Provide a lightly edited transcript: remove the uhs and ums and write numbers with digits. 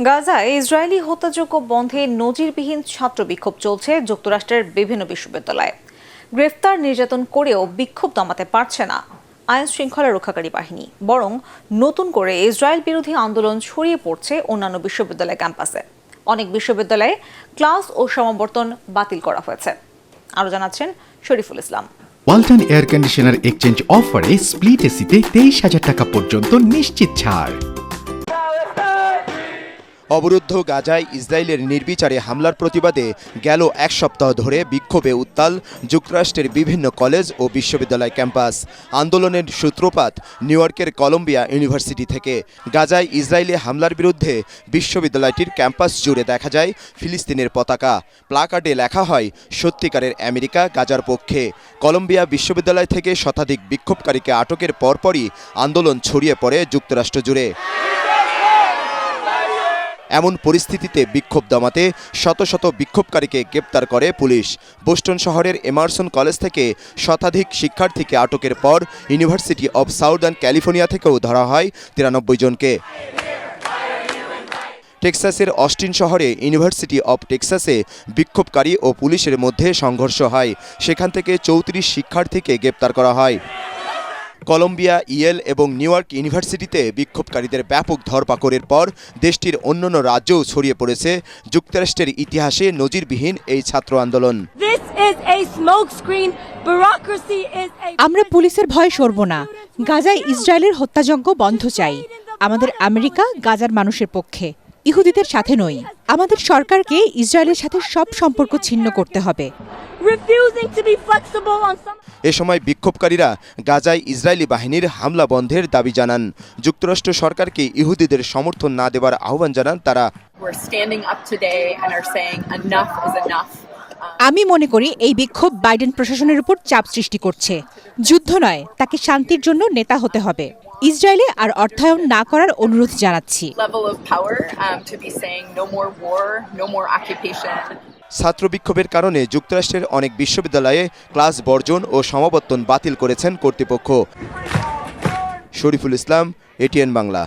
গাজায় ইসরায়েলি হত্যাযজ্ঞ বন্ধে নজিরবিহীন ছাত্র বিক্ষোভ চলছে যুক্তরাষ্ট্রের বিভিন্ন বিশ্ববিদ্যালয়ে। গ্রেফতার নির্যাতন করেও বিক্ষোভ দমাতে পারছে না আইন শৃঙ্খলা রক্ষাকারী বাহিনী, বরং নতুন করে ইসরায়েল বিরোধী আন্দোলন ছড়িয়ে পড়ছে অন্যান্য বিশ্ববিদ্যালয় ক্যাম্পাসে। অনেক বিশ্ববিদ্যালয়ে ক্লাস ও সমাবর্তন বাতিল করা হয়েছে। আরও জানাচ্ছেন Shariful Islam. Walton air conditioner exchange অফারে স্প্লিট এসিতে 23,000 টাকা পর্যন্ত নিশ্চিত ছাড়। অবরুদ্ধ গাজায় ইসরায়েলের নির্বিচারে হামলার প্রতিবাদে গেল এক সপ্তাহ ধরে বিক্ষোভে উত্তাল যুক্তরাষ্ট্রের বিভিন্ন কলেজ ও বিশ্ববিদ্যালয় ক্যাম্পাস। আন্দোলনের সূত্রপাত নিউ ইয়র্কের কলম্বিয়া ইউনিভার্সিটি থেকে। গাজায় ইসরায়েলি হামলার বিরুদ্ধে বিশ্ববিদ্যালয়টির ক্যাম্পাস জুড়ে দেখা যায় ফিলিস্তিনের পতাকা। প্লাকার্ডে লেখা হয় সত্যিকারের আমেরিকা গাজার পক্ষে। কলম্বিয়া বিশ্ববিদ্যালয় থেকে শতাধিক বিক্ষোভকারীকে আটকের পরপরই আন্দোলন ছড়িয়ে পড়ে যুক্তরাষ্ট্র জুড়ে। এমন পরিস্থিতিতে বিক্ষোভ দমাতে শত শত বিক্ষোভকারীকে গ্রেপ্তার করে পুলিশ। বোস্টন শহরের এমারসন কলেজ থেকে শতাধিক শিক্ষার্থীকে আটকের পর ইউনিভার্সিটি অব সাউদার্ন ক্যালিফোর্নিয়া থেকেও ধরা হয় 93 জনকে। টেক্সাসের অস্টিন শহরে ইউনিভার্সিটি অব টেক্সাসে বিক্ষোভকারী ও পুলিশের মধ্যে সংঘর্ষ হয়। সেখান থেকে 34 শিক্ষার্থীকে গ্রেপ্তার করা হয়। কলম্বিয়া, ইয়েল এবং নিউ ইয়র্ক ইউনিভার্সিটিতে বিক্ষোভকারীদের ব্যাপক ধরপাকড়ের পর দেশটির অন্যান্য রাজ্যেও ছড়িয়ে পড়েছে যুক্তরাষ্ট্রের ইতিহাসে নজিরবিহীন এই ছাত্র আন্দোলন। আমরা পুলিশের ভয়ে সরব না। গাজায় ইসরায়েলের হত্যাযজ্ঞ বন্ধ চাই। আমাদের আমেরিকা গাজার মানুষের পক্ষে, ইহুদিদের সাথে নই। আমাদের সরকারকে ইসরায়েলের সাথে সব সম্পর্ক ছিন্ন করতে হবে। এ সময় বিক্ষোভকারীরা গাজায় ইসরায়েলি বাহিনীর হামলা বন্ধের দাবি জানান। যুক্তরাষ্ট্র সরকারকে ইহুদিদের সমর্থন না দেওয়ার আহ্বান জানান তারা। আমি মনে করি এই বিক্ষোভ বাইডেন প্রশাসনের উপর চাপ সৃষ্টি করছে। যুদ্ধ নয়, তাকে শান্তির জন্য নেতা হতে হবে। ইসরায়েলে আর অর্থায়ন না করার অনুরোধ জানাচ্ছি। ছাত্র বিক্ষোভের কারণে যুক্তরাষ্ট্রের অনেক বিশ্ববিদ্যালয়ে ক্লাস বর্জন ও সমাবর্তন বাতিল করেছেন কর্তৃপক্ষ। শরীফুল ইসলাম, এটিএন বাংলা।